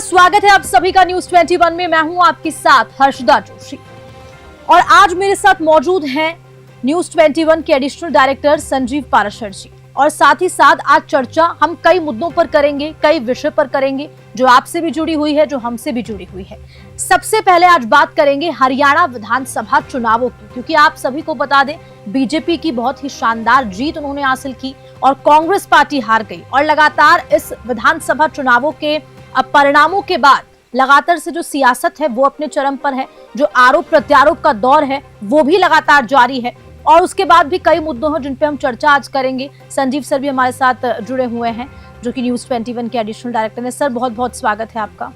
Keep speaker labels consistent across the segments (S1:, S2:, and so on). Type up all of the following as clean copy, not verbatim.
S1: नमस्कार, स्वागत है आप सभी का न्यूज 21 में। मैं हूं आपके साथ हर्षदा जोशी और आज मेरे साथ मौजूद हैं न्यूज 21 के एडिशनल डायरेक्टर संजीव पाराशर जी। और साथ ही साथ आज चर्चा हम कई मुद्दों पर करेंगे, कई विषय पर करेंगे, जो आपसे भी जुड़ी हुई है, जो हमसे भी जुड़ी हुई है। सबसे पहले आज बात करेंगे हरियाणा विधानसभा चुनावों की, क्योंकि आप सभी को बता दें बीजेपी की बहुत ही शानदार जीत उन्होंने हासिल की और कांग्रेस पार्टी हार गई। और लगातार इस विधानसभा चुनावों के परिणामों के बाद लगातार से जो सियासत है वो अपने चरम पर है, जो आरोप प्रत्यारोप का दौर है वो भी लगातार जारी है। और उसके बाद भी कई मुद्दों हैं जिन पे हम चर्चा आज करेंगे। संजीव सर भी हमारे साथ जुड़े हुए हैं, जो कि न्यूज 21 के एडिशनल डायरेक्टर हैं। सर, बहुत बहुत स्वागत है आपका।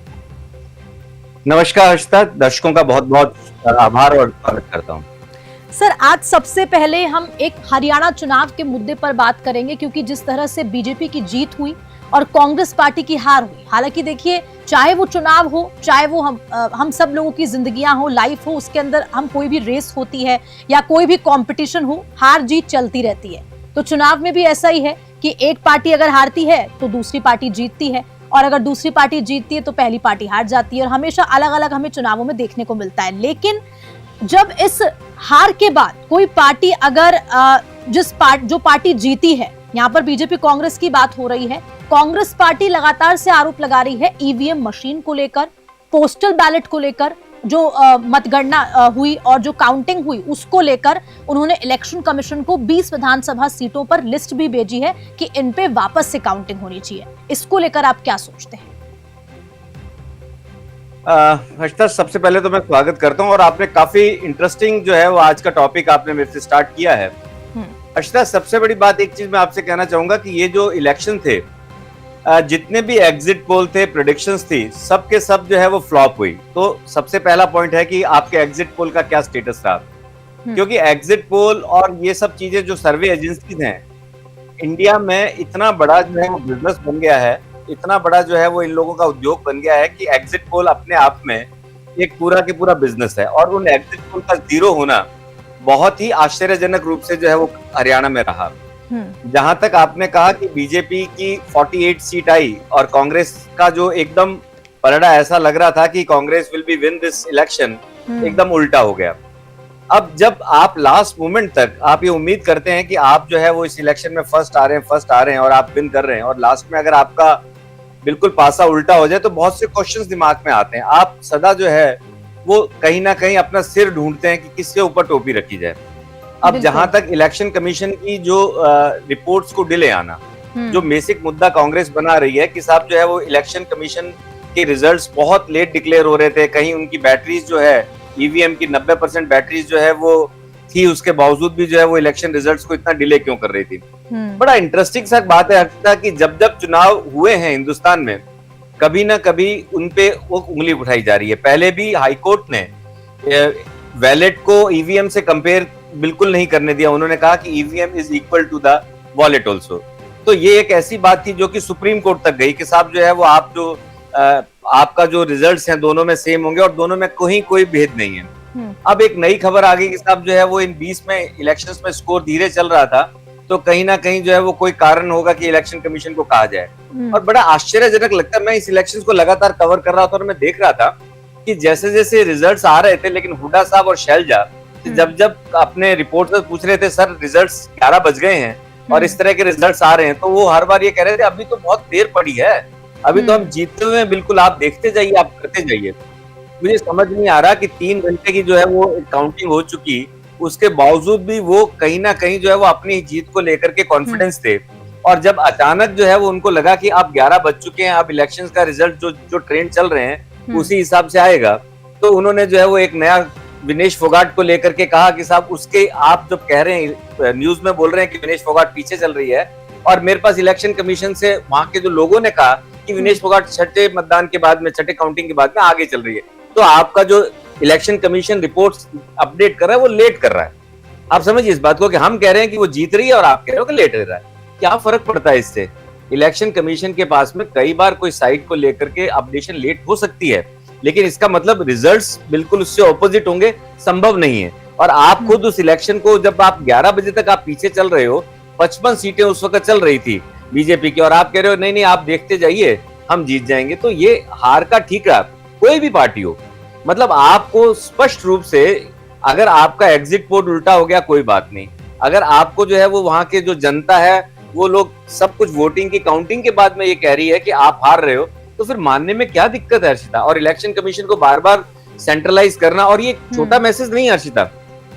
S2: नमस्कार हर्षदा, दर्शकों का बहुत बहुत आभार और स्वागत करता हूं।
S1: सर, आज सबसे पहले हम एक हरियाणा चुनाव के मुद्दे पर बात करेंगे, क्योंकि जिस तरह से बीजेपी की जीत हुई और कांग्रेस पार्टी की हार हुई। हालांकि देखिए, चाहे वो चुनाव हो, चाहे वो हम सब लोगों की जिंदगियां हो, लाइफ हो, उसके अंदर हम कोई भी रेस होती है या कोई भी कंपटीशन हो, हार जीत चलती रहती है। तो चुनाव में भी ऐसा ही है कि एक पार्टी अगर हारती है तो दूसरी पार्टी जीतती है, और अगर दूसरी पार्टी जीतती है तो पहली पार्टी हार जाती है। और हमेशा अलग अलग हमें चुनावों में देखने को मिलता है। लेकिन जब इस हार के बाद कोई पार्टी अगर जो पार्टी जीती है, यहाँ पर बीजेपी कांग्रेस की बात हो रही है, कांग्रेस पार्टी लगातार से आरोप लगा रही है ईवीएम मशीन को लेकर, पोस्टल बैलेट को लेकर, जो मतगणना हुई और जो काउंटिंग हुई उसको लेकर उन्होंने इलेक्शन कमीशन को 20 विधानसभा सीटों पर लिस्ट भी भेजी है कि इन पे वापस से काउंटिंग होनी चाहिए। इसको लेकर आप क्या सोचते हैं?
S2: हर्षदा, सबसे पहले तो मैं स्वागत करता हूं और आपने काफी इंटरेस्टिंग जो है वो आज का टॉपिक आपने मेरे से स्टार्ट किया है। हर्षदा, सबसे बड़ी बात एक चीज मैं आपसे कहना चाहूंगा कि ये जो इलेक्शन थे, जितने भी एग्जिट पोल थे, प्रेडिक्शंस थी, सब के सब जो है वो फ्लॉप हुई। तो सबसे पहला पॉइंट है कि आपके एग्जिट पोल का क्या स्टेटस रहा, क्योंकि एग्जिट पोल और ये सब चीजें जो सर्वे एजेंसीज हैं इंडिया में, इतना बड़ा जो है वो बिजनेस बन गया है, इतना बड़ा जो है वो इन लोगों का उद्योग बन गया है कि एग्जिट पोल अपने आप में एक पूरा के पूरा बिजनेस है। और उन एग्जिट पोल का जीरो होना बहुत ही आश्चर्यजनक रूप से जो है वो हरियाणा में रहा। जहां तक आपने कहा कि बीजेपी की 48 सीट आई और कांग्रेस का जो एकदम पलड़ा ऐसा लग रहा था कि Congress will be win this election, एकदम उल्टा हो गया। अब जब आप लास्ट मोमेंट तक आप ये उम्मीद करते हैं कि आप जो है वो इस इलेक्शन में फर्स्ट आ रहे हैं और आप विन कर रहे हैं, और लास्ट में अगर आपका बिल्कुल पासा उल्टा हो जाए तो बहुत से क्वेश्चंस दिमाग में आते हैं। आप सदा जो है वो कहीं ना कहीं अपना सिर ढूंढते हैं कि किसके ऊपर टोपी रखी जाए। अब जहां तक इलेक्शन कमीशन की जो रिपोर्ट्स को डिले आना, जो बेसिक मुद्दा कांग्रेस बना रही है कि साहब जो है वो इलेक्शन कमीशन के रिजल्ट्स बहुत लेट डिक्लेयर हो रहे थे, कहीं उनकी बैटरीज जो है ईवीएम की 90% बैटरीज जो है वो थी, उसके बावजूद भी जो है वो इलेक्शन रिजल्ट्स को इतना डिले क्यों कर रही थी। बड़ा इंटरेस्टिंग सा बात है हर्षदा कि जब जब चुनाव हुए हैं हिंदुस्तान में, कभी ना कभी उनपे वो उंगली उठाई जा रही है। पहले भी हाईकोर्ट ने वैलेट को ईवीएम से कंपेयर बिल्कुल नहीं करने दिया, उन्होंने कहा कि EVM is equal to the ballot also. तो ये एक ऐसी बात थी जो कि सुप्रीम कोर्ट तक गई कि साहब जो है वो आप जो आपका जो रिजल्ट्स हैं दोनों में सेम होंगे और दोनों में कोई भेद नहीं है। अब एक नई खबर आ गई कि साहब जो है वो इन 20 में इलेक्शंस में स्कोर धीरे चल रहा था, तो कहीं ना कहीं जो है वो कोई कारण होगा कि इलेक्शन कमीशन को कहा जाए। और बड़ा आश्चर्यजनक लगता है, मैं इस इलेक्शन को लगातार कवर कर रहा था और मैं देख रहा था कि जैसे जैसे रिजल्ट्स आ रहे थे, लेकिन हुड्डा साहब और शैलजा जब जब अपने रिपोर्टर्स पूछ रहे थे सर रिजल्ट्स 11 बज गए हैं और इस तरह के रिजल्ट्स आ रहे हैं, तो वो हर बार ये कह रहे थे अभी तो बहुत देर पड़ी है, अभी तो हम जीतते हुए, बिल्कुल आप देखते जाइए, आप करते जाइए। मुझे समझ नहीं आ रहा कि 3 घंटे की जो है वो काउंटिंग हो चुकी, उसके बावजूद भी वो कहीं ना कहीं जो है वो अपनी जीत को लेकर के कॉन्फिडेंस थे। और जब अचानक जो है वो उनको लगा कि अब 11 बज चुके हैं, अब इलेक्शंस का रिजल्ट जो ट्रेंड चल रहे हैं उसी हिसाब से आएगा, तो उन्होंने जो है वो एक नया विनेश फोगाट को लेकर के कहा कि साहब उसके आप जब कह रहे हैं, न्यूज में बोल रहे हैं कि विनेश फोगाट पीछे चल रही है, और मेरे पास इलेक्शन कमीशन से वहां के जो लोगों ने कहा कि विनेश फोगाट छठे मतदान के बाद में, छठे काउंटिंग के बाद में आगे चल रही है, तो आपका जो इलेक्शन कमीशन रिपोर्ट्स अपडेट कर रहा है वो लेट कर रहा है। आप समझिए इस बात को कि हम कह रहे हैं कि वो जीत रही है और आप कह रहे हो कि लेट कर रहा है, क्या फर्क पड़ता है इससे? इलेक्शन कमीशन के पास में कई बार कोई साइट को लेकर के अपडेशन लेट हो सकती है, लेकिन इसका मतलब रिजल्ट्स बिल्कुल उससे ऑपोजिट होंगे संभव नहीं है। और आप खुद उस इलेक्शन को जब आप 11 बजे तक आप पीछे चल रहे हो, 55 सीटें उस वक्त चल रही थी बीजेपी की, और आप कह रहे हो नहीं नहीं आप देखते जाइए, हम जीत जाएंगे। तो ये हार का ठीक रहा, कोई भी पार्टी हो, मतलब आपको स्पष्ट रूप से, अगर आपका एग्जिट पोल उल्टा हो गया कोई बात नहीं, अगर आपको जो है वो वहां के जो जनता है वो लोग सब कुछ वोटिंग की काउंटिंग के बाद में ये कह रही है कि आप हार रहे हो, तो फिर मानने में क्या दिक्कत है हर्षिता? और इलेक्शन कमीशन को बार बार सेंट्रलाइज करना, और ये छोटा मैसेज नहीं हर्षिता,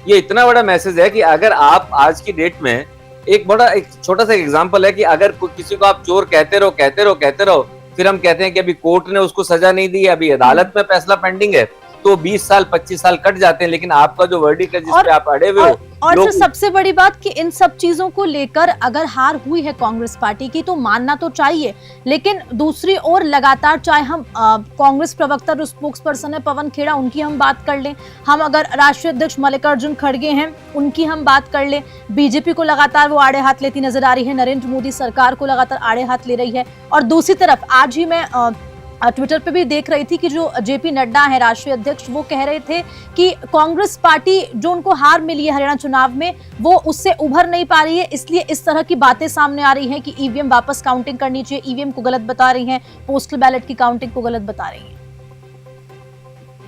S2: ये इतना बड़ा मैसेज है कि अगर आप आज की डेट में एक छोटा सा एग्जांपल है कि अगर किसी को आप चोर कहते रहो, फिर हम कहते हैं कि अभी कोर्ट ने उसको सजा नहीं दी, अभी अदालत में फैसला पेंडिंग है, तो 20 साल 25 साल कट जाते हैं, लेकिन आपका जो वर्डिक्ट है जिस पे आप अड़े हुए हो।
S1: और सर सबसे बड़ी बात कि इन सब चीजों को लेकर अगर हार हुई है कांग्रेस पार्टी की तो मानना तो चाहिए, लेकिन दूसरी ओर लगातार, चाहे हम कांग्रेस प्रवक्ता जो स्पोक्स पर्सन है पवन खेड़ा उनकी हम बात कर लें, हम अगर राष्ट्रीय अध्यक्ष मल्लिकार्जुन खड़गे हैं उनकी हम बात कर लें, बीजेपी को लगातार वो आड़े हाथ लेती नजर आ रही है, नरेंद्र मोदी सरकार को लगातार आड़े हाथ ले रही है। और दूसरी तरफ आज ही मैं ट्विटर पे भी देख रही थी कि जो जेपी नड्डा है राष्ट्रीय अध्यक्ष, वो कह रहे थे कि कांग्रेस पार्टी जो उनको हार मिली है हरियाणा चुनाव में वो उससे उभर नहीं पा रही है, इसलिए इस तरह की बातें सामने आ रही हैं कि ईवीएम वापस काउंटिंग करनी चाहिए, ईवीएम को गलत बता रही हैं, पोस्टल बैलेट की काउंटिंग को गलत बता रही हैं।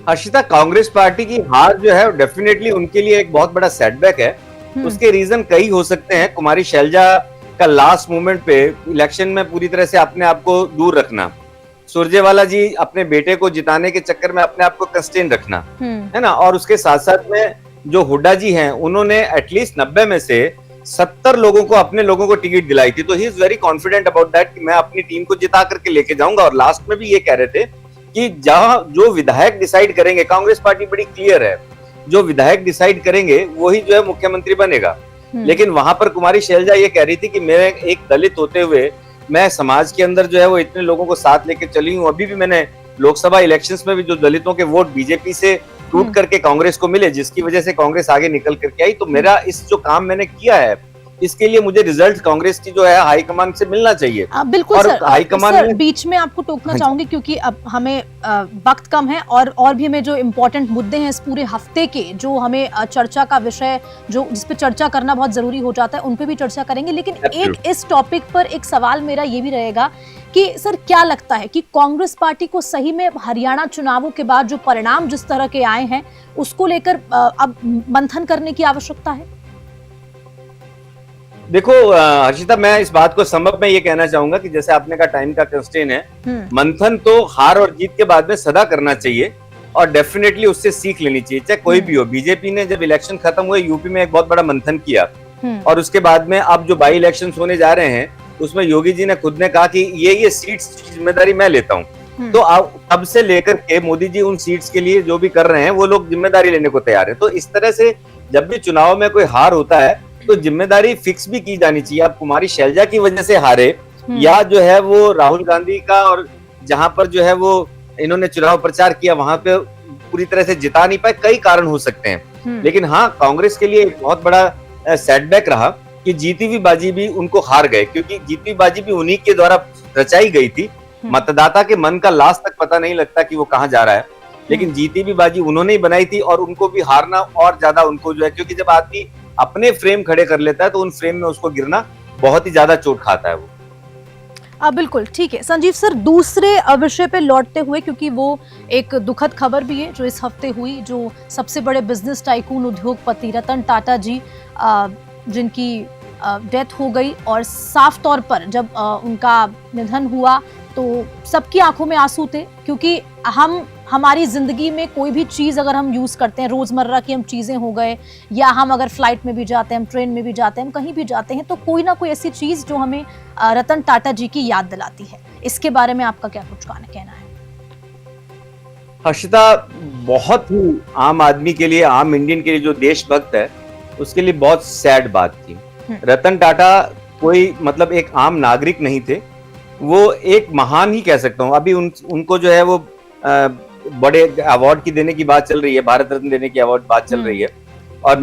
S2: हर्षिता, कांग्रेस पार्टी की हार जो है डेफिनेटली उनके लिए एक बहुत बड़ा सेटबैक है। उसके रीजन कई हो सकते हैं। कुमारी शैलजा का लास्ट मोमेंट पे इलेक्शन में पूरी तरह से अपने आप को दूर रखना, सुरजेवाला जी अपने बेटे को जिताने के चक्कर में अपने आप को कंस्टेन रखना, है ना, और उसके साथ साथ में जो हुड्डा जी हैं उन्होंने एटलीस्ट 90 में से 70 लोगों को, अपने लोगों को टिकट दिलाई थी। तो he is very confident about that कि मैं अपनी टीम को जिता करके लेके जाऊंगा। और लास्ट में भी ये कह रहे थे कि जहां जो विधायक डिसाइड करेंगे, कांग्रेस पार्टी बड़ी क्लियर है, जो विधायक डिसाइड करेंगे वही जो है मुख्यमंत्री बनेगा। लेकिन वहां पर कुमारी शैलजा ये कह रही थी कि मैं एक दलित होते हुए मैं समाज के अंदर जो है वो इतने लोगों को साथ लेके चली हूँ। अभी भी मैंने लोकसभा इलेक्शंस में भी जो दलितों के वोट बीजेपी से टूट करके कांग्रेस को मिले, जिसकी वजह से कांग्रेस आगे निकल करके आई, तो मेरा इस जो काम मैंने किया है इसके लिए मुझे रिजल्ट कांग्रेस की जो है हाईकमान से मिलना चाहिए।
S1: बिल्कुल
S2: और
S1: सर,
S2: हाईकमान
S1: सर बीच में आपको टोकना चाहूंगी क्योंकि अब हमें वक्त कम है और भी हमें जो इम्पोर्टेंट मुद्दे हैं इस पूरे हफ्ते के, जो हमें चर्चा का विषय, जो जिस पे चर्चा करना बहुत जरूरी हो जाता है, उन पे भी चर्चा करेंगे। लेकिन एक इस टॉपिक पर एक सवाल मेरा ये भी रहेगा कि सर क्या लगता है कि कांग्रेस पार्टी को सही में हरियाणा चुनावों के बाद जो परिणाम जिस तरह के आए हैं उसको लेकर अब मंथन करने की आवश्यकता है?
S2: देखो हर्षिता, मैं इस बात को संभव में ये कहना चाहूंगा कि जैसे आपने कहा टाइम का कंस्ट्रेंट है, मंथन तो हार और जीत के बाद में सदा करना चाहिए और डेफिनेटली उससे सीख लेनी चाहिए, चाहे कोई भी हो। बीजेपी ने जब इलेक्शन खत्म हुए यूपी में एक बहुत बड़ा मंथन किया और उसके बाद में अब जो बाई इलेक्शन होने जा रहे हैं उसमें योगी जी ने खुद ने कहा कि ये सीट्स की जिम्मेदारी मैं लेता हूँ। तो अब से लेकर के मोदी जी उन सीट्स के लिए जो भी कर रहे हैं वो लोग जिम्मेदारी लेने को तैयार है। तो इस तरह से जब भी चुनाव में कोई हार होता है तो जिम्मेदारी फिक्स भी की जानी चाहिए। अब कुमारी शैलजा की वजह से हारे या जो है वो राहुल गांधी का, और जहां पर जो है वो इन्होंने चुनाव प्रचार किया वहां पे पूरी तरह से जिता नहीं पाए, कई कारण हो सकते हैं। लेकिन हाँ, कांग्रेस के लिए एक बहुत बड़ा सेटबैक रहा कि जीती हुई बाजी भी उनको हार गए, क्योंकि जीती हुई बाजी भी उन्हीं के द्वारा रचाई गई थी। मतदाता के मन का लास्ट तक पता नहीं लगता कि वो कहाँ जा रहा है, लेकिन जीती हुई बाजी उन्होंने ही बनाई थी और उनको भी हारना और ज्यादा उनको जो है, क्योंकि जब आदमी अपने फ्रेम खड़े कर लेता है तो उन फ्रेम में उसको गिरना बहुत ही ज्यादा चोट खाता है वो।
S1: बिल्कुल ठीक है संजीव सर, दूसरे विषय पे लौटते हुए, क्योंकि वो एक दुखद खबर भी है जो इस हफ्ते हुई, जो सबसे बड़े बिजनेस टाइकून उद्योगपति रतन टाटा जी जिनकी डेथ हो गई, और साफ तौर पर जब उनका निधन हुआ तो सबकी आंखों में आंसू थे, क्योंकि हमारी जिंदगी में कोई भी चीज अगर हम यूज करते हैं, रोजमर्रा की हम चीजें हो गए, या हम अगर फ्लाइट में भी जाते हैं, हम ट्रेन में भी जाते हैं, हम कहीं भी जाते हैं, तो कोई ना कोई ऐसी चीज जो हमें रतन टाटा जी की याद दिलाती है। इसके बारे में आपका क्या कुछ कहना है?
S2: हर्षिता, बहुत ही आम आदमी के लिए, आम इंडियन के लिए, जो देशभक्त है उसके लिए बहुत सैड बात थी। रतन टाटा कोई मतलब एक आम नागरिक नहीं थे, वो एक महान ही कह सकता हूँ। अभी उनको जो है वो बड़े अवार्ड की देने की बात चल रही है, भारत रत्न देने की अवार्ड बात चल रही है, और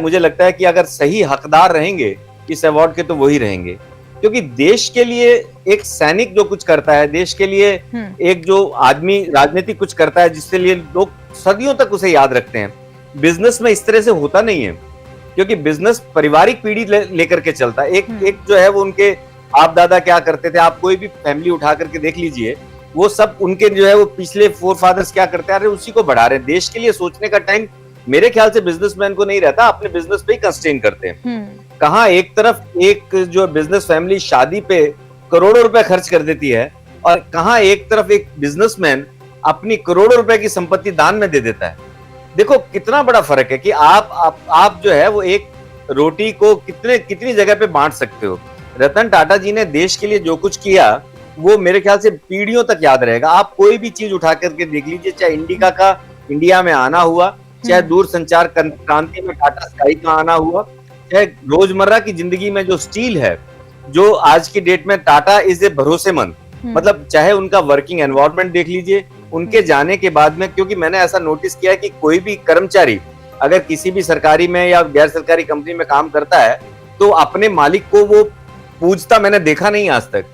S2: मुझे लगता है कि अगर सही हकदार रहेंगे इस अवार्ड के तो वही रहेंगे, क्योंकि देश के लिए एक सैनिक जो कुछ करता है, देश के लिए एक जो आदमी राजनीति कुछ करता है जिसके लिए लोग सदियों तक उसे याद रखते हैं। बिजनेस में इस तरह से होता नहीं है, क्योंकि बिजनेस पारिवारिक पीढ़ी लेकर के चलता है। एक जो है वो उनके आप दादा क्या करते थे, आप कोई भी फैमिली उठा करके देख लीजिए, वो सब उनके जो है वो पिछले फोर फादर्स क्या करते आ रहे उसी को बढ़ा रहे हैं। देश के लिए सोचने का टाइम मेरे ख्याल से बिजनेसमैन को नहीं रहता, अपने बिजनेस पे ही कंस्ट्रेन करते हैं। कहाँ एक तरफ एक जो बिजनेस फैमिली शादी पे करोड़ों रुपए खर्च कर देती है, और कहाँ एक तरफ एक बिजनेसमैन अपनी करोड़ों रुपए की संपत्ति दान में दे देता है। देखो कितना बड़ा फर्क है कि आप जो है वो एक रोटी को कितनी जगह पे बांट सकते हो। रतन टाटा जी ने देश के लिए जो कुछ किया वो मेरे ख्याल से पीढ़ियों तक याद रहेगा। आप कोई भी चीज उठा करके देख लीजिए, चाहे इंडिका का इंडिया में आना हुआ, चाहे दूर संचार क्रांति में टाटा स्काई का आना हुआ, चाहे रोजमर्रा की जिंदगी में जो स्टील है, जो आज की डेट में टाटा इज ए भरोसेमंद, मतलब चाहे उनका वर्किंग एनवायरनमेंट देख लीजिए उनके जाने के बाद में, क्योंकि मैंने ऐसा नोटिस किया है कि कोई भी कर्मचारी अगर किसी भी सरकारी में या गैर सरकारी कंपनी में काम करता है तो अपने मालिक को वो पूछता मैंने देखा नहीं आज तक।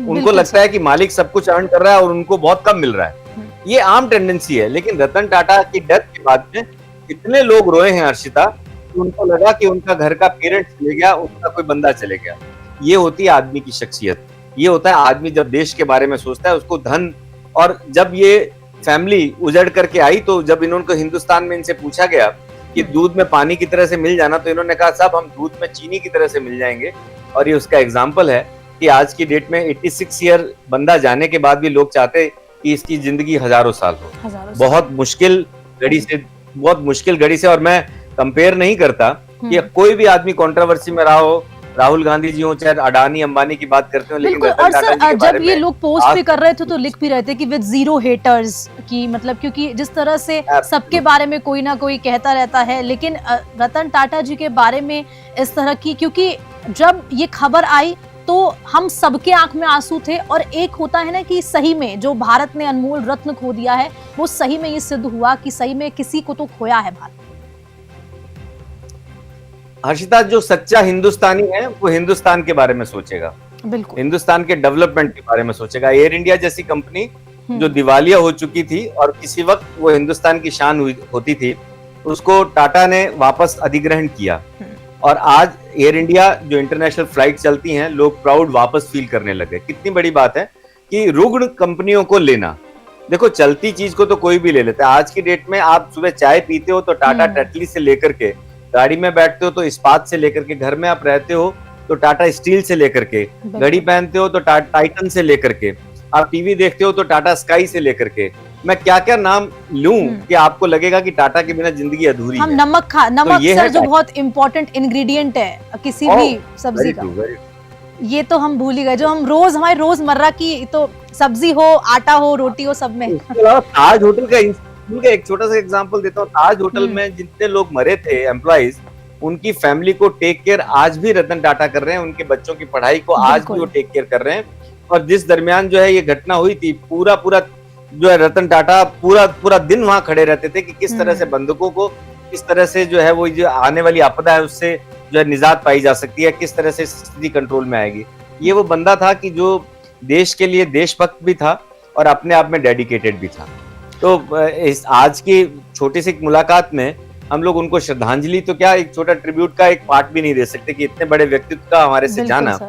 S2: उनको लगता है कि मालिक सब कुछ अर्न कर रहा है और उनको बहुत कम मिल रहा है। ये आम टेंडेंसी है। लेकिन रतन टाटा की डेथ के बाद में इतने लोग रोए हैं हर्षिता, कि उनको लगा कि उनका घर का पेरेंट चले गया, उनका कोई बंदा चले गया। ये होती है आदमी की शख्सियत। ये होता है आदमी जब देश के बारे में सोचता है, उसको धन, और जब ये फैमिली उजड़ करके आई तो जब इन्होंने हिंदुस्तान में इनसे पूछा गया कि दूध में पानी की तरह से मिल जाना, तो इन्होंने कहा साहब हम दूध में चीनी की तरह से मिल जाएंगे। और ये उसका एग्जाम्पल है कि आज की डेट में 86 ईयर बंदा जाने के बाद भी लोग चाहते कि इसकी जिंदगी हजारों साल हो। बहुत मुश्किल घड़ी से, और मैं कंपेयर नहीं करता कि कोई भी आदमी कंट्रोवर्सी में रहा हो, राहुल गांधी जी हो चाहे अडानी अंबानी की बात करते हो, लेकिन
S1: और सर जब ये लोग पोस्ट भी कर रहे थे तो लिख भी रहे थे कि विद जीरो हेटर्स की, मतलब क्योंकि जिस तरह से सबके बारे में कोई ना कोई कहता रहता है, लेकिन रतन टाटा जी के बारे में इस तरह की, क्योंकि जब ये खबर आई तो हम सबके आंख में आंसू थे। और एक होता है ना कि सही में जो भारत ने अनमोल रत्न खो दिया है, वो सही में ये सिद्ध हुआ कि सही में किसी को तो खोया है भारत।
S2: हर्षिता, जो सच्चा हिंदुस्तानी है वो हिंदुस्तान के बारे में सोचेगा, बिल्कुल हिंदुस्तान के डेवलपमेंट के बारे में सोचेगा। एयर इंडिया जैसी कंपनी जो दिवालिया हो चुकी थी और किसी वक्त वो हिंदुस्तान की शान होती थी, उसको टाटा ने वापस अधिग्रहण किया। और आज एयर इंडिया जो इंटरनेशनल फ्लाइट चलती हैं, लोग प्राउड वापस फील करने लगे। कितनी बड़ी बात है कि रुग्ण कंपनियों को लेना। देखो चलती चीज को तो कोई भी ले लेता है। आज की डेट में आप सुबह चाय पीते हो तो टाटा टेटली से लेकर के, गाड़ी में बैठते हो तो इस्पात से लेकर के, घर में आप रहते हो तो टाटा स्टील से लेकर के, घड़ी पहनते हो तो टाइटन से लेकर के, आप टीवी देखते हो तो टाटा स्काई से लेकर के। मैं क्या क्या नाम लूं कि आपको लगेगा कि टाटा के बिना जिंदगी अधूरी है।
S1: नमक तो सर जो बहुत इंपॉर्टेंट इंग्रेडिएंट है किसी भी सब्जी का, ये तो हम भूल ही गए, जो हम रोज हमारे रोजमर्रा की तो सब्जी हो, आटा हो, रोटी हो, सब में।
S2: ताज होटल का एक छोटा सा एग्जांपल देता हूँ। ताज होटल में जितने लोग मरे थे एम्प्लॉइज, उनकी फैमिली को टेक केयर आज भी रतन टाटा कर रहे हैं। उनके बच्चों की पढ़ाई को आज भी वो टेक केयर कर रहे हैं। और जिस दरमियान जो है ये घटना हुई थी, पूरा जो है रतन टाटा पूरा दिन वहां खड़े रहते थे कि किस तरह से बंदूकों को, किस तरह से जो है वो जो आने वाली आपदा है उससे जो है निजात पाई जा सकती है, किस तरह से स्थिति कंट्रोल में आएगी। ये वो बंदा था कि जो देश के लिए देशभक्त भी था और अपने आप में डेडिकेटेड भी था। तो इस आज की छोटी सी मुलाकात में हम लोग उनको श्रद्धांजलि तो क्या, एक छोटा ट्रिब्यूट का एक पार्ट भी नहीं दे सकते कि इतने बड़े व्यक्तित्व का हमारे से जाना।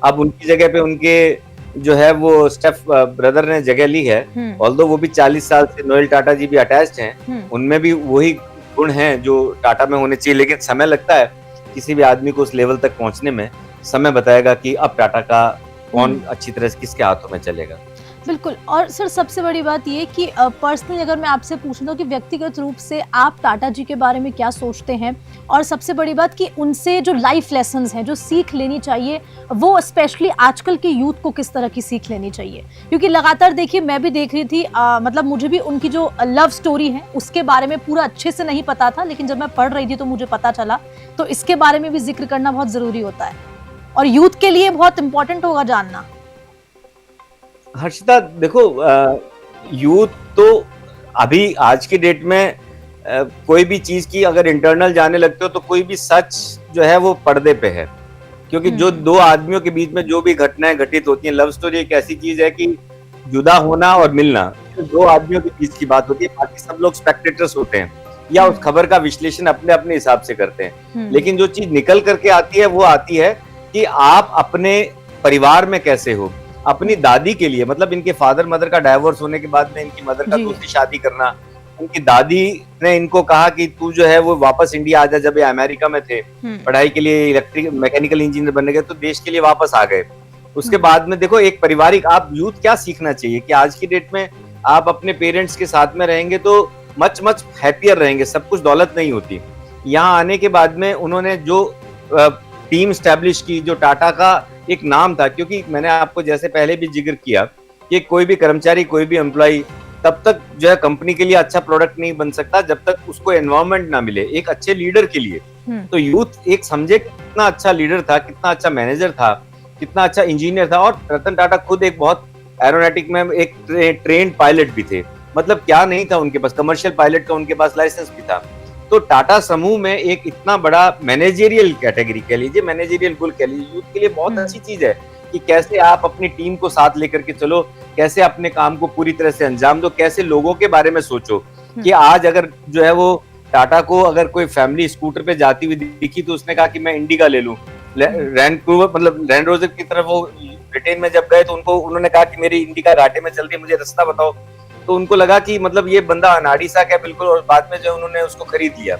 S2: अब उनकी जगह पे उनके जो है वो स्टेफ ब्रदर ने जगह ली है। ऑल्दो वो भी 40 साल से नोएल टाटा जी भी अटैच्ड हैं, उनमें भी वही गुण हैं जो टाटा में होने चाहिए। लेकिन समय लगता है किसी भी आदमी को उस लेवल तक पहुंचने में। समय बताएगा कि अब टाटा का कौन अच्छी तरह से किसके हाथों में चलेगा।
S1: बिल्कुल। और सर सबसे बड़ी बात ये कि पर्सनली अगर मैं आपसे पूछूं तो कि व्यक्तिगत रूप से आप टाटा जी के बारे में क्या सोचते हैं, और सबसे बड़ी बात कि उनसे जो लाइफ लेसन्स हैं, जो सीख लेनी चाहिए, वो स्पेशली आजकल के यूथ को किस तरह की सीख लेनी चाहिए? क्योंकि लगातार देखिए मैं भी देख रही थी, मतलब मुझे भी उनकी जो लव स्टोरी है उसके बारे में पूरा अच्छे से नहीं पता था, लेकिन जब मैं पढ़ रही थी तो मुझे पता चला। तो इसके बारे में भी जिक्र करना बहुत जरूरी होता है और यूथ के लिए बहुत इंपॉर्टेंट होगा जानना।
S2: हर्षिता देखो, यूथ तो अभी आज की डेट में कोई भी चीज की अगर इंटरनल जाने लगते हो तो कोई भी सच जो है वो पर्दे पे है। क्योंकि जो दो आदमियों के बीच में जो भी घटनाएं घटित होती हैं, लव स्टोरी एक ऐसी चीज है कि जुदा होना और मिलना तो दो आदमियों के बीच की बात होती है। बाकी सब लोग स्पेक्टेटर्स होते हैं या उस खबर का विश्लेषण अपने अपने हिसाब से करते हैं। लेकिन जो चीज निकल करके आती है वो आती है कि आप अपने परिवार में कैसे हो, अपनी दादी के लिए, मतलब इनके फादर मदर का डाइवोर्स होने के बाद में इनकी मदर का
S1: जी।
S2: दूसरी शादी करना, उनकी दादी ने इनको कहा कि तू जो है वो वापस इंडिया आ जा, जब ये अमेरिका में थे पढ़ाई के लिए, इलेक्ट्रिक मैकेनिकल इंजीनियर बनने गए तो देश के लिए वापस आ गए। उसके बाद में देखो एक पारिवारिक, आप यूथ क्या सीखना चाहिए कि आज की डेट में आप अपने पेरेंट्स के साथ में रहेंगे तो मच मच हैप्पियर रहेंगे, सब कुछ दौलत नहीं होती। यहाँ आने के बाद में उन्होंने जो टीम स्टैब्लिश की, जो टाटा का एक नाम था, क्योंकि मैंने आपको जैसे पहले भी जिक्र किया कि कोई भी कर्मचारी, कोई भी एम्प्लॉय तब तक जो है कंपनी के लिए अच्छा प्रोडक्ट नहीं बन सकता जब तक उसको एनवायरनमेंट ना मिले एक अच्छे लीडर के लिए। तो यूथ एक समझे कितना अच्छा लीडर था, कितना अच्छा मैनेजर था, कितना अच्छा इंजीनियर था। और रतन टाटा खुद एक बहुत एरोनॉटिक में एक ट्रेन पायलट भी थे, मतलब क्या नहीं था उनके पास, कमर्शियल पायलट का उनके पास लाइसेंस भी था। तो टाटा समूह में एक इतना बड़ा मैनेजेरियल कैटेगरी कह लीजिए, मैनेजेरियल गुल कह लीजिए, यूथ के लिए बहुत अच्छी चीज है कि कैसे आप अपनी टीम को साथ लेकर के चलो, कैसे अपने काम को पूरी तरह से अंजाम दो, कैसे लोगों के बारे में सोचो कि आज अगर जो है वो टाटा को अगर कोई फैमिली स्कूटर पे जाती हुई दिखी तो उसने कहा कि मैं इंडिका ले लूं, लैंड रोवर की तरफ वो ब्रिटेन में जब गए तो उन्होंने कहा कि मेरी इंडिका घाटे में चल रही है, मुझे रास्ता बताओ। तो उनको लगा कि मतलब ये बंदा अनाड़ी सा क्या बिल्कुल, और बाद में जो उन्होंने उसको खरीद लिया।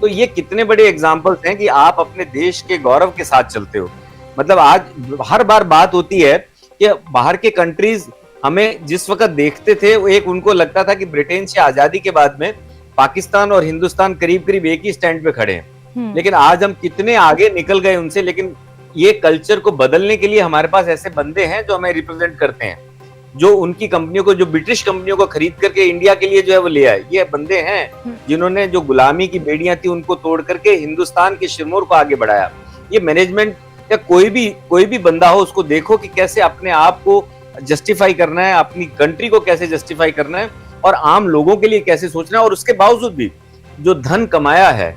S2: तो ये कितने बड़े एग्जाम्पल्स हैं कि आप अपने देश के गौरव के साथ चलते हो। मतलब आज हर बार बात होती है कि बाहर के कंट्रीज हमें जिस वक्त देखते थे, वो एक उनको लगता था कि ब्रिटेन से आजादी के बाद में पाकिस्तान और हिंदुस्तान करीब करीब एक ही स्टैंड पे खड़े हैं, लेकिन आज हम कितने आगे निकल गए उनसे। लेकिन ये कल्चर को बदलने के लिए हमारे पास ऐसे बंदे हैं जो हमें रिप्रेजेंट करते हैं, जो उनकी कंपनियों को, जो ब्रिटिश कंपनियों को खरीद करके इंडिया के लिए जो है वो ले आए। ये बंदे हैं जिन्होंने जो गुलामी की बेड़ियां थी उनको तोड़ करके हिंदुस्तान के शिरमोर को आगे बढ़ाया। ये मैनेजमेंट या कोई भी बंदा हो, उसको देखो कि कैसे अपने आप को जस्टिफाई करना है, अपनी कंट्री को कैसे जस्टिफाई करना है और आम लोगों के लिए कैसे सोचना है। और उसके बावजूद भी जो धन कमाया है,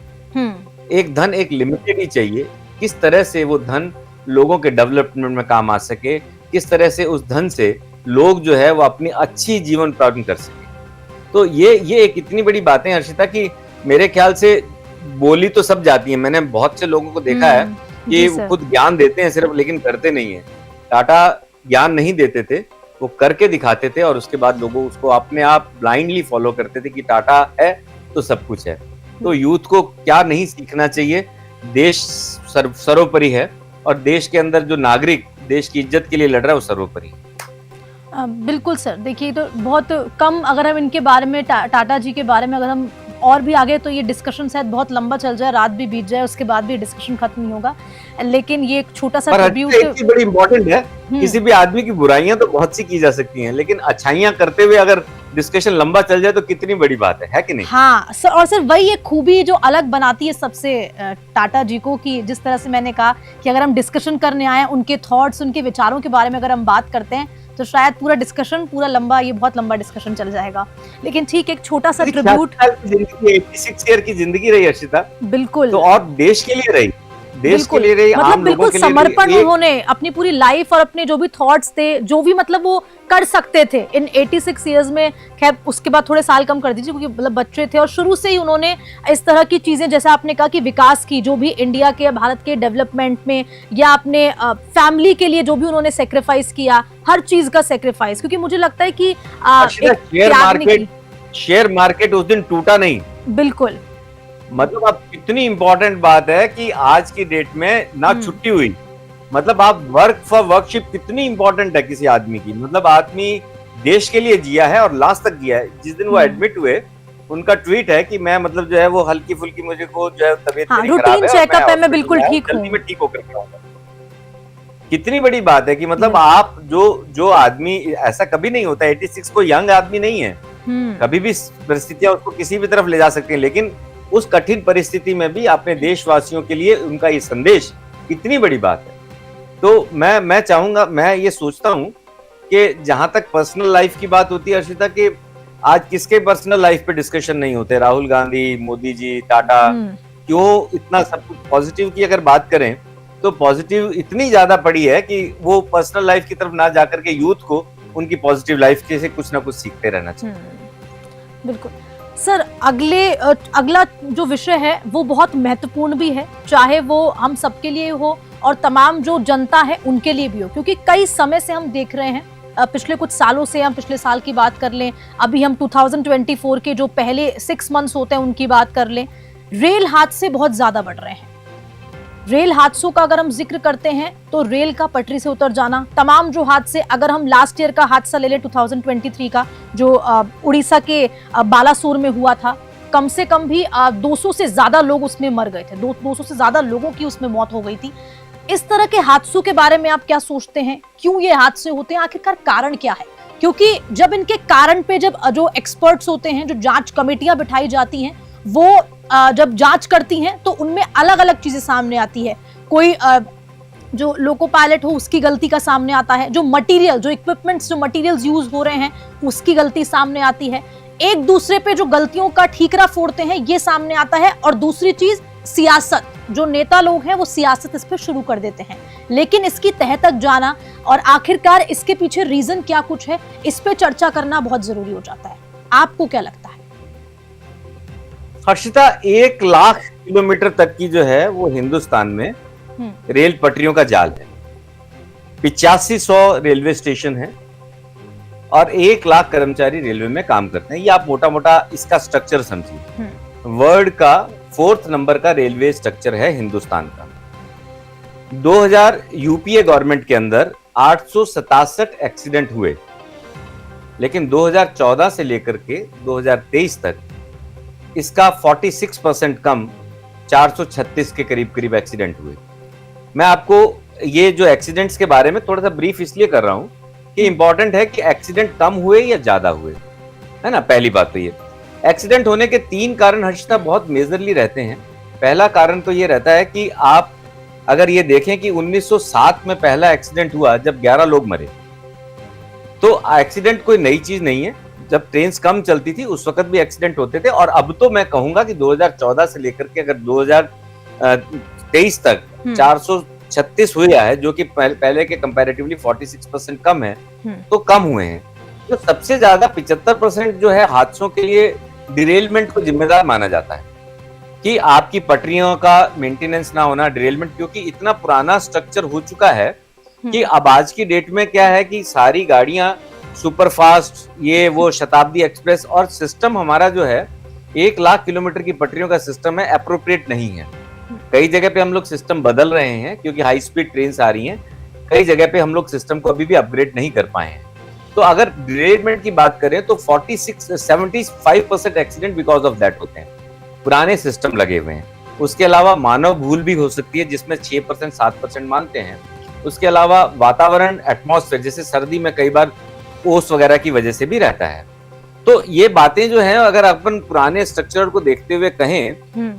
S2: एक धन एक लिमिटेड ही चाहिए, किस तरह से वो धन लोगों के डेवलपमेंट में काम आ सके, किस तरह से उस धन से लोग जो है वो अपनी अच्छी जीवन प्राप्त कर सके। तो ये एक इतनी बड़ी बातें हर्षिता की मेरे ख्याल से बोली तो सब जाती है। मैंने बहुत से लोगों को देखा है कि वो खुद ज्ञान देते हैं सिर्फ, लेकिन करते नहीं है। टाटा ज्ञान नहीं देते थे, वो करके दिखाते थे और उसके बाद लोगों उसको अपने आप ब्लाइंडली फॉलो करते थे कि टाटा है तो सब कुछ है। तो यूथ को क्या नहीं सीखना चाहिए, देश सर्वोपरि है और देश के अंदर जो नागरिक देश की इज्जत के लिए लड़ रहा है वो सर्वोपरि है।
S1: बिल्कुल सर, देखिए तो बहुत कम, अगर हम इनके बारे में टाटा जी के बारे में अगर हम और भी आगे, तो ये डिस्कशन शायद बहुत लंबा चल जाए, रात भी बीत जाए, उसके बाद भी डिस्कशन खत्म नहीं होगा। लेकिन ये एक छोटा सा ट्रिब्यूट
S2: एक चीज बड़ी इंपॉर्टेंट है, किसी भी आदमी की बुराइयां तो बहुत सी की जा सकती हैं, लेकिन अच्छाइयां करते हुए अगर डिस्कशन लंबा चल जाए तो कितनी बड़ी बात है कि नहीं?
S1: हाँ सर, और सर वही एक खूबी जो अलग बनाती है सबसे टाटा जी को, कि जिस तरह से मैंने कहा कि अगर हम डिस्कशन करने आए, उनके थॉट्स, उनके विचारों के बारे में अगर हम बात करते हैं तो शायद पूरा डिस्कशन पूरा लंबा, ये बहुत लंबा डिस्कशन चल जाएगा। लेकिन ठीक, एक छोटा सा ट्रिब्यूट,
S2: 86 ईयर की जिंदगी रही हर्षिता,
S1: बिल्कुल,
S2: तो और देश के लिए रही, देश के लिए रही,
S1: मतलब बिल्कुल समर्पण उन्होंने अपनी पूरी लाइफ और अपने जो भी थॉट्स थे, जो भी मतलब वो कर सकते थे इन 86 इयर्स में। खैर उसके बाद थोड़े साल कम कर दीजिए क्योंकि मतलब बच्चे थे, और शुरू से ही उन्होंने इस तरह की चीजें, जैसे आपने कहा कि विकास की, जो भी इंडिया के, भारत के डेवलपमेंट में, या अपने फैमिली के लिए जो भी उन्होंने सेक्रीफाइस किया, हर चीज का सेक्रीफाइस, क्योंकि मुझे लगता है कि
S2: शेयर मार्केट उस दिन टूटा नहीं।
S1: बिल्कुल,
S2: मतलब अब कितनी इंपॉर्टेंट बात है कि आज की डेट में ना छुट्टी हुई, मतलब आप वर्क फॉर वर्कशिप कितनी इंपॉर्टेंट है किसी आदमी की। मतलब आदमी देश के लिए जिया है और लास्ट तक जिया है। जिस दिन वो एडमिट हुए, उनका ट्वीट है कि मैं मतलब जो है वो हल्की फुल्की, मुझे को जो है तबीयत खराब है,
S1: रूटीन चेकअप है, मैं बिल्कुल ठीक हूं,
S2: मैं ठीक होकर के आऊंगा। कितनी बड़ी बात है कि मतलब आप जो आदमी, ऐसा कभी नहीं होता, 86 को यंग आदमी नहीं है, कभी भी परिस्थितियां उसको किसी भी तरफ ले जा सकती हैं, लेकिन उस कठिन परिस्थिति में भी अपने देशवासियों के लिए उनका ये संदेश कितनी बड़ी बात है। तो मैं चाहूंगा, मैं ये सोचता हूं कि जहां तक पर्सनल लाइफ की बात होती है हर्षिता, कि आज किसके पर्सनल लाइफ पे डिस्कशन नहीं होते, राहुल गांधी, मोदी जी, टाटा, क्यों इतना सब कुछ पॉजिटिव की अगर बात करें तो पॉजिटिव इतनी ज्यादा पड़ी है कि वो पर्सनल लाइफ की तरफ ना जाकर के यूथ को उनकी पॉजिटिव लाइफ के से कुछ ना कुछ सीखते रहना चाहिए।
S1: बिल्कुल सर, अगला जो विषय है वो बहुत महत्वपूर्ण भी है, चाहे वो हम सबके लिए हो और तमाम जो जनता है उनके लिए भी हो, क्योंकि कई समय से हम देख रहे हैं, पिछले कुछ सालों से, हम पिछले साल की बात कर लें, अभी हम 2024 के जो पहले 6 मंथ्स होते हैं उनकी बात कर लें, रेल हादसे बहुत ज्यादा बढ़ रहे हैं। रेल हादसों का अगर हम जिक्र करते हैं तो रेल का पटरी से उतर जाना, तमाम जो हादसे, अगर हम लास्ट ईयर का हादसा ले लें 2023 का, जो उड़ीसा के बालासोर में हुआ था, कम से कम भी 200 से ज्यादा लोग उसमें मर गए थे, 200 से ज्यादा लोगों की उसमें मौत हो गई थी। इस तरह के हादसों के बारे में आप क्या सोचते हैं? क्यों ये हादसे होते हैं? आखिरकार कारण क्या है? क्योंकि जब इनके कारण पे जब जो एक्सपर्ट्स होते हैं, जो जांच कमेटियां बिठाई जाती हैं, वो जब जांच करती हैं तो उनमें अलग अलग चीजें सामने आती है। कोई जो लोको पायलट हो उसकी गलती का सामने आता है, जो मटेरियल, जो इक्विपमेंट्स, जो मटेरियल्स यूज हो रहे हैं उसकी गलती सामने आती है, एक दूसरे पे जो गलतियों का ठीकरा फोड़ते हैं ये सामने आता है, और दूसरी चीज सियासत, जो नेता लोग हैं वो सियासत इस पे शुरू कर देते हैं। लेकिन इसकी तह तक जाना और आखिरकार इसके पीछे रीजन क्या कुछ है, इस पे चर्चा करना बहुत जरूरी हो जाता है। आपको क्या लगता है?
S2: हर्षिता, 1 लाख किलोमीटर तक की जो है वो हिंदुस्तान में रेल पटरियों का जाल है। 8500 रेलवे स्टेशन है और 1 लाख कर्मचारी रेलवे में काम करते हैं। ये आप मोटा मोटा इसका स्ट्रक्चर समझिए। वर्ल्ड का 4th नंबर का रेलवे स्ट्रक्चर है हिंदुस्तान का। 2000 यूपीए गवर्नमेंट के अंदर 867 एक्सीडेंट हुए, लेकिन 2014 से लेकर के 2023 तक इसका 46% कम, 436 के करीब एक्सीडेंट हुए। मैं आपको ये जो एक्सीडेंट्स के बारे में थोड़ा सा ब्रीफ इसलिए कर रहा हूं कि इंपॉर्टेंट है कि एक्सीडेंट कम हुए या ज्यादा हुए, है ना। पहली बात तो ये एक्सीडेंट होने के 3 कारण हर्षिता बहुत मेजरली रहते हैं। पहला कारण तो ये रहता है कि आप अगर ये देखें कि 1907 में पहला एक्सीडेंट हुआ जब 11 लोग मरे, तो एक्सीडेंट कोई नई चीज नहीं है। जब ट्रेन कम चलती थी उस वक्त भी एक्सीडेंट होते थे, और अब तो मैं कहूंगा कि 2014 से लेकर के अगर 2023 तक 436 हुआ है, जो कि पहले के कंपैरेटिवली 46% कम है, तो कम हुए हैं। तो सबसे ज्यादा 75% जो है हादसों के लिए डिरेलमेंट को जिम्मेदार माना जाता है, कि आपकी पटरियों का मेंटेनेंस ना होना, डिरेलमेंट, क्योंकि इतना पुराना स्ट्रक्चर हो चुका है कि अब आज की डेट में क्या है कि सारी गाड़ियां सुपरफास्ट, ये वो शताब्दी एक्सप्रेस, और सिस्टम हमारा जो है 1 लाख किलोमीटर की पटरियों का सिस्टम है, एप्रोप्रिएट नहीं है। कई जगह पे हम लोग सिस्टम बदल रहे हैं क्योंकि हाई स्पीड ट्रेन आ रही हैं, कई जगह पे हम लोग सिस्टम को अभी भी अपग्रेड नहीं कर पाए हैं। तो अगर डिरेलमेंट की बात करें तो 75% एक्सीडेंट बिकॉज ऑफ दैट होते हैं, पुराने सिस्टम लगे हुए हैं। उसके अलावा मानव भूल भी हो सकती है, जिसमें 6% 7% मानते हैं। उसके अलावा वातावरण, एटमॉस्फेयर, जैसे सर्दी में कई बार ओस वगैरह की वजह से भी रहता है। तो ये बातें जो हैं, अगर अपन पुराने स्ट्रक्चर को देखते हुए कहें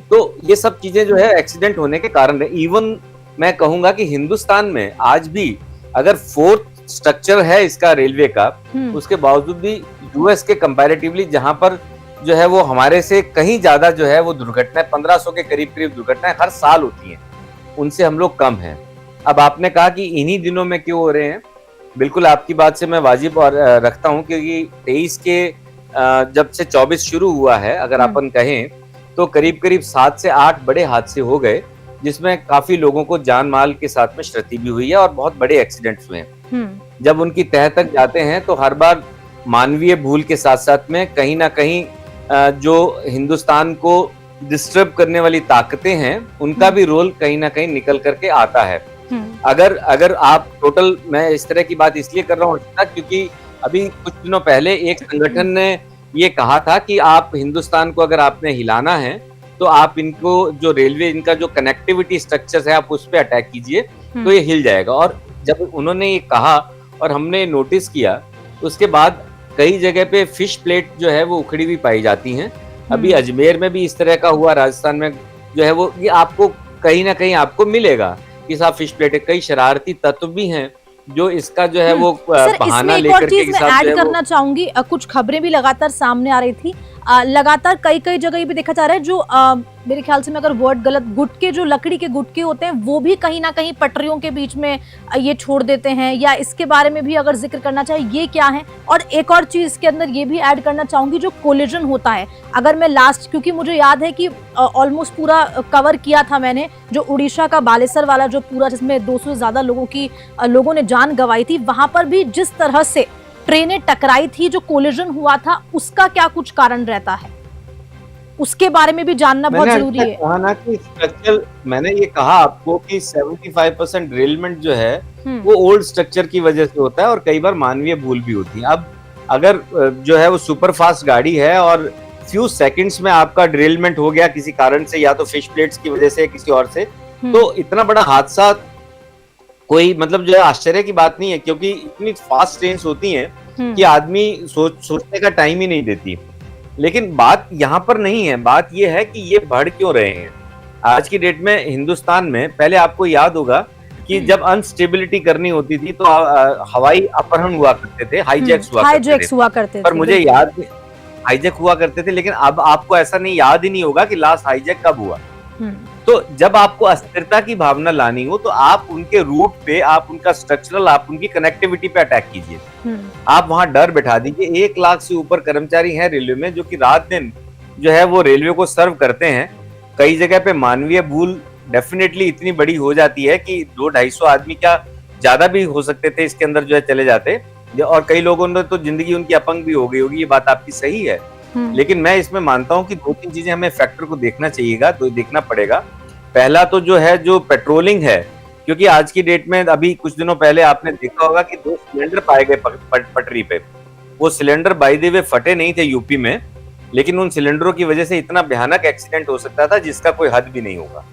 S2: तो ये सब चीजें जो है एक्सीडेंट होने के कारण है। इवन मैं कहूंगा कि हिंदुस्तान में आज भी अगर 4th स्ट्रक्चर है इसका रेलवे का, उसके बावजूद भी यूएस के कंपैरेटिवली, जहां पर जो है वो हमारे से कहीं ज्यादा जो है वो दुर्घटनाएं, 1500 के करीब दुर्घटनाएं हर साल होती हैं, उनसे हम लोग कम हैं। अब आपने कहा कि इन्हीं दिनों में क्यों हो रहे हैं, बिल्कुल आपकी बात से मैं वाजिब और रखता हूं, क्योंकि 23 के जब से 24 शुरू हुआ है, अगर अपन कहें तो करीब 7 से 8 बड़े हादसे हो गए, जिसमें काफी लोगों को जान माल के साथ में क्षति भी हुई है और बहुत बड़े एक्सीडेंट्स हुए हैं। जब उनकी तह तक जाते हैं तो हर बार मानवीय भूल के साथ साथ में कहीं ना कहीं जो हिंदुस्तान को डिस्टर्ब करने वाली ताकतें हैं, उनका भी रोल कहीं ना कहीं निकल करके आता है। अगर आप टोटल, मैं इस तरह की बात इसलिए कर रहा हूँ क्योंकि अभी कुछ दिनों पहले एक संगठन ने ये कहा था कि आप हिंदुस्तान को अगर आपने हिलाना है तो आप इनको जो रेलवे, इनका जो कनेक्टिविटी स्ट्रक्चर है, आप उस पर अटैक कीजिए तो ये हिल जाएगा। और जब उन्होंने ये कहा और हमने नोटिस किया, उसके बाद कई जगह पे फिश प्लेट जो है वो उखड़ी हुई पाई जाती हैं। अभी अजमेर में भी इस तरह का हुआ, राजस्थान में जो है वो, ये आपको कहीं ना कहीं आपको मिलेगा कि साहब फिश प्लेट। कई शरारती तत्व भी हैं जो इसका जो है वो बहाना लेकर के
S1: मैं ऐड करना चाहूंगी, कुछ खबरें भी लगातार सामने आ रही थी, लगातार कई जगह भी देखा जा रहा है जो मेरे ख्याल से मैं अगर वर्ड गलत, गुटके जो लकड़ी के गुटके होते हैं वो भी कहीं ना कहीं पटरियों के बीच में ये छोड़ देते हैं, या इसके बारे में भी अगर जिक्र करना चाहे ये क्या है। और एक और चीज इसके अंदर ये भी ऐड करना चाहूंगी, जो कोलिजन होता है, अगर मैं लास्ट, क्योंकि मुझे याद है कि ऑलमोस्ट पूरा कवर किया था मैंने, जो उड़ीसा का बालेसर वाला जो पूरा, जिसमें 200 से ज्यादा लोगों ने जान गंवाई थी, वहां पर भी जिस तरह से ट्रेनें टकराई थी, जो कोलिजन हुआ था, उसका क्या कुछ कारण रहता है, उसके बारे में भी जानना बहुत जरूरी है।
S2: कहा ना कि स्ट्रक्चरल, मैंने ये कहा आपको कि 75% ड्रिलमेंट जो है वो ओल्ड स्ट्रक्चर की वजह से होता है और कई बार मानवीय भूल भी होती है। अब अगर जो है वो सुपर फास्ट गाड़ी है और फ्यू सेकंड्स में आपका ड्रिलमेंट हो गया किसी कारण से, या तो फिश प्लेट्स की वजह से, किसी और से, तो इतना बड़ा हादसा कोई मतलब जो है आश्चर्य की बात नहीं है, क्योंकि इतनी फास्ट ट्रेन्स होती हैं कि आदमी सोचने का टाइम ही नहीं देती। लेकिन बात यहाँ पर नहीं है, बात ये है कि ये बढ़ क्यों रहे हैं। आज की डेट में हिंदुस्तान में, पहले आपको याद होगा कि जब अनस्टेबिलिटी करनी होती थी तो हवाई अपहरण हुआ करते थे, हाईजैक्स हुआ करते थे। पर मुझे याद, हाईजैक हुआ करते थे, लेकिन अब आपको ऐसा नहीं, याद ही नहीं होगा कि लास्ट हाईजैक कब हुआ। तो जब आपको अस्थिरता की भावना लानी हो तो आप उनके रूट पे, आप उनका स्ट्रक्चरल, आप उनकी कनेक्टिविटी पे अटैक कीजिए। आप वहां डर बैठा दीजिए। 1 लाख से ऊपर कर्मचारी हैं रेलवे में जो कि रात दिन जो है वो रेलवे को सर्व करते हैं। कई जगह पे मानवीय भूल डेफिनेटली इतनी बड़ी हो जाती है कि 200-250 आदमी, क्या ज्यादा भी हो सकते थे, इसके अंदर जो है चले जाते, और कई लोगों ने तो जिंदगी उनकी अपंग भी हो गई होगी। ये बात आपकी सही है, लेकिन मैं इसमें मानता हूं कि 2-3 चीजें हमें फैक्टर को देखना चाहिएगा, तो देखना पड़ेगा। पहला तो जो है जो पेट्रोलिंग है, क्योंकि आज की डेट में, अभी कुछ दिनों पहले आपने देखा होगा कि 2 सिलेंडर पाए गए पटरी पे। वो सिलेंडर बाय द वे फटे नहीं थे यूपी में, लेकिन उन सिलेंडरों की वजह से इतना भयानक एक्सीडेंट हो सकता था जिसका कोई हद भी नहीं होगा।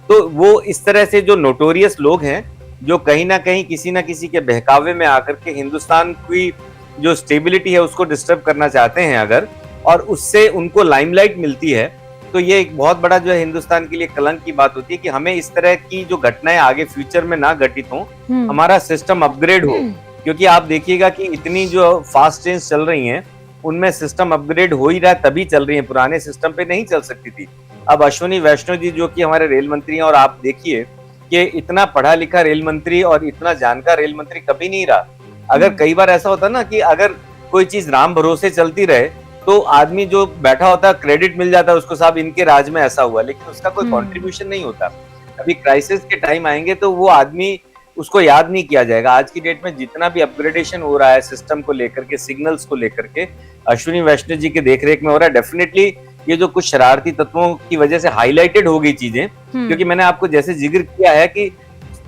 S2: तो वो इस तरह से जो नोटोरियस लोग हैं, जो कहीं ना कहीं किसी ना किसी के बहकावे में आकर के हिंदुस्तान की जो स्टेबिलिटी है उसको डिस्टर्ब करना चाहते हैं अगर, और उससे उनको लाइमलाइट मिलती है, तो ये एक बहुत बड़ा जो है हिंदुस्तान के लिए कलंक की बात होती है कि हमें इस तरह की जो घटनाएं आगे फ्यूचर में ना घटित हो, हमारा सिस्टम अपग्रेड हो। क्योंकि आप देखिएगा कि इतनी जो फास्ट ट्रेन चल रही हैं उनमें सिस्टम अपग्रेड हो ही रहा है, तभी चल रही है, पुराने सिस्टम पे नहीं चल सकती थी। अब अश्विनी वैष्णव जी जो कि हमारे रेल मंत्री हैं, और आप देखिए कि इतना पढ़ा लिखा रेल मंत्री और इतना जानकार रेल मंत्री कभी नहीं रहा। अगर कई बार ऐसा होता ना कि अगर कोई चीज राम भरोसे चलती रहे तो आदमी जो बैठा होता है क्रेडिट मिल जाता है उसको, साहब इनके राज में ऐसा हुआ, लेकिन उसका कोई कंट्रीब्यूशन नहीं होता। अभी क्राइसिस के टाइम आएंगे तो वो आदमी, उसको याद नहीं किया जाएगा। आज की डेट में जितना भी अपग्रेडेशन हो रहा है सिस्टम को लेकर के, सिग्नल्स को लेकर के, अश्विनी वैष्णव जी के देखरेख में हो रहा है। डेफिनेटली ये जो कुछ शरारती तत्वों की वजह से हाईलाइटेड हो गई चीजें, क्योंकि मैंने आपको जैसे जिक्र किया है कि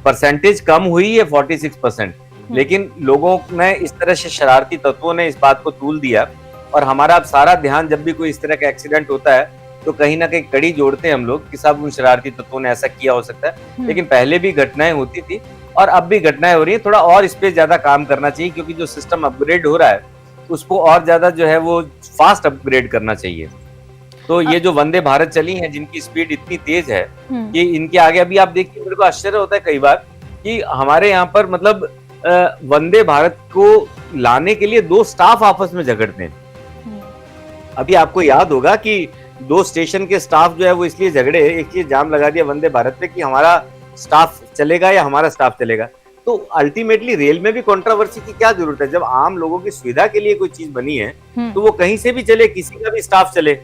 S2: परसेंटेज कम हुई है 46%, लेकिन लोगों ने इस तरह से, शरारती तत्वों ने इस बात को तूल दिया, और हमारा अब सारा ध्यान जब भी कोई इस तरह का एक्सीडेंट होता है तो कहीं ना कहीं कड़ी जोड़ते हैं हम लोग कि साहब उन शरारती तत्वों ने ऐसा किया हो सकता है। लेकिन पहले भी घटनाएं होती थी और अब भी घटनाएं हो रही है। थोड़ा और इस पे ज्यादा काम करना चाहिए, क्योंकि जो सिस्टम अपग्रेड हो रहा है उसको और ज्यादा जो है वो फास्ट अपग्रेड करना चाहिए। तो ये जो वंदे भारत चली है, जिनकी स्पीड इतनी तेज है कि इनके आगे, अभी आप देखिए, मेरे को आश्चर्य होता है कई बार कि हमारे यहाँ पर मतलब वंदे भारत को लाने के लिए 2 स्टाफ आपस में झगड़ते हैं। अभी आपको याद होगा कि 2 स्टेशन के स्टाफ जो है वो इसलिए झगड़े, एक चीज जाम लगा दिया वंदे भारत पे कि हमारा स्टाफ चलेगा या हमारा स्टाफ चलेगा। तो अल्टीमेटली रेल में भी कंट्रोवर्सी की क्या जरूरत है? जब आम लोगों की सुविधा के लिए कोई चीज बनी है तो वो कहीं से भी चले, किसी का भी स्टाफ चले।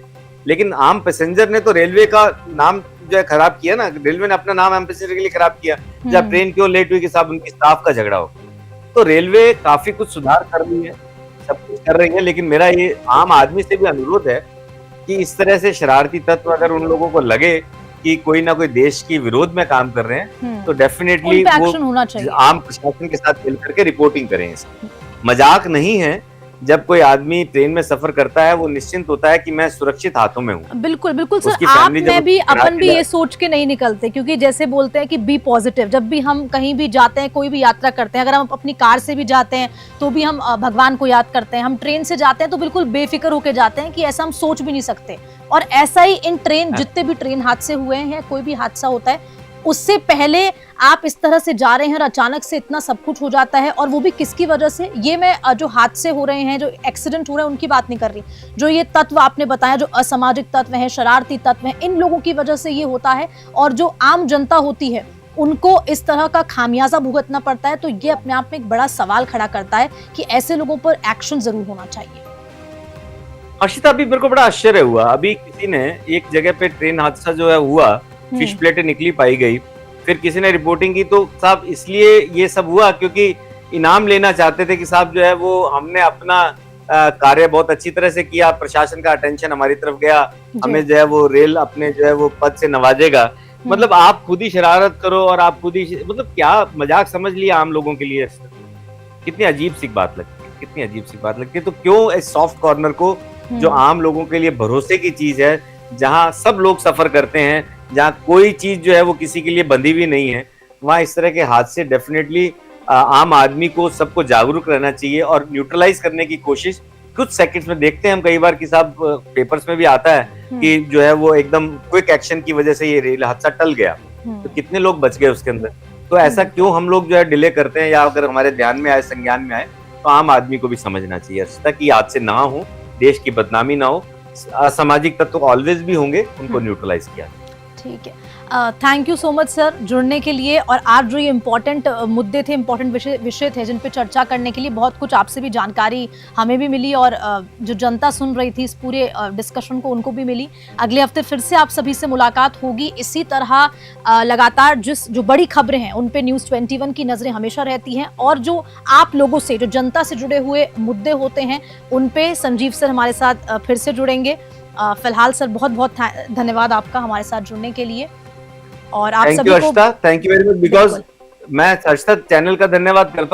S2: लेकिन आम पैसेंजर ने तो रेलवे का नाम जो है खराब किया ना, रेलवे ने अपना नाम आम पैसेंजर के लिए खराब किया। जब ट्रेन क्यों लेट हुई कि साहब उनकी स्टाफ का झगड़ा हो। तो रेलवे काफी कुछ सुधार कर रही है, सब कुछ कर रही है, लेकिन मेरा ये आम आदमी से भी अनुरोध है कि इस तरह से शरारती तत्व अगर उन लोगों को लगे कि कोई ना कोई देश की विरोध में काम कर रहे हैं तो डेफिनेटली वो आम प्रशासन के साथ मिल करके रिपोर्टिंग करें। मजाक नहीं है। जब कोई आदमी ट्रेन में सफर करता है वो निश्चिंत होता है कि मैं सुरक्षित हाथों में हूँ।
S1: बिल्कुल बिल्कुल सर, आप मैं भी, अपन भी ये सोच के नहीं निकलते, क्योंकि जैसे बोलते हैं कि बी पॉजिटिव। जब भी हम कहीं भी जाते हैं, कोई भी यात्रा करते हैं, अगर हम अपनी कार से भी जाते हैं तो भी हम भगवान को याद करते हैं। हम ट्रेन से जाते हैं तो बिल्कुल बेफिक्र होकर जाते हैं कि ऐसा हम सोच भी नहीं सकते। और ऐसा ही इन ट्रेन, जितने भी ट्रेन हादसे हुए हैं, कोई भी हादसा होता है, उससे पहले आप इस तरह से जा रहे हैं और अचानक से इतना सब कुछ हो जाता है, और वो भी किसकी वजह से? ये मैं जो हादसे हो रहे हैं, जो एक्सीडेंट हो रहे हैं, उनकी बात नहीं कर रही। जो ये तत्व आपने बताया, जो असामाजिक तत्व हैं, शरारती तत्व हैं, इन लोगों की वजह से ये होता है, और जो आम जनता होती है उनको इस तरह का खामियाजा भुगतना पड़ता है। तो ये अपने आप में एक बड़ा सवाल खड़ा करता है कि ऐसे लोगों पर एक्शन जरूर होना चाहिए।
S2: हर्षिता, अभी मेरे को बड़ा आश्चर्य हुआ, अभी किसी ने एक जगह पे ट्रेन हादसा जो है हुआ, फिश प्लेटें निकली पाई गई, फिर किसी ने रिपोर्टिंग की, तो साहब इसलिए ये सब हुआ क्योंकि इनाम लेना चाहते थे कि साहब जो है वो हमने अपना कार्य बहुत अच्छी तरह से किया, प्रशासन का अटेंशन हमारी तरफ गया, हमें जो है वो रेल अपने जो है वो पद से नवाजेगा। मतलब आप खुद ही शरारत करो और आप खुद ही, मतलब क्या मजाक समझ लिया आम लोगों के लिए? कितनी अजीब सी बात लगती है, कितनी अजीब सी बात लगती है। तो क्यों इस सॉफ्ट कॉर्नर को, जो आम लोगों के लिए भरोसे की चीज है, जहां सब लोग सफर करते हैं, जहां कोई चीज जो है वो किसी के लिए बंधी हुई नहीं है, वहां इस तरह के हादसे डेफिनेटली आम आदमी को, सबको जागरूक रहना चाहिए और न्यूट्रलाइज करने की कोशिश कुछ सेकंड्स में देखते हैं हम कई बार कि साहब पेपर्स में भी आता है कि जो है वो एकदम क्विक एक्शन की वजह से ये रेल हादसा टल गया, तो कितने लोग बच गए उसके अंदर। तो ऐसा क्यों हम लोग जो है डिले करते हैं, या अगर हमारे ध्यान में आए, संज्ञान में आए, तो आम आदमी को भी समझना चाहिए ताकि हादसे ना हो, देश की बदनामी ना हो, असामाजिक तत्व ऑलवेज भी होंगे, उनको न्यूट्रलाइज किया।
S1: ठीक है, thank you so much sir जुड़ने के लिए। और आज जो ये इम्पोर्टेंट मुद्दे थे, इम्पोर्टेंट विषय थे जिन पे चर्चा करने के लिए, बहुत कुछ आपसे भी जानकारी हमें भी मिली, और जो जनता सुन रही थी इस पूरे डिस्कशन को, उनको भी मिली। अगले हफ्ते फिर से आप सभी से मुलाकात होगी इसी तरह। लगातार जो बड़ी खबरें हैं उन पे न्यूज़ 21 की नजरें हमेशा रहती हैं, और जो आप लोगों से, जो जनता से जुड़े हुए मुद्दे होते हैं, उन पे संजीव सर हमारे साथ फिर से जुड़ेंगे। फिलहाल सर बहुत बहुत धन्यवाद आपका हमारे साथ जुड़ने के लिए। और आप सभी को
S2: thank you very much, because मैं हर्षिता चैनल का धन्यवाद करता हूँ।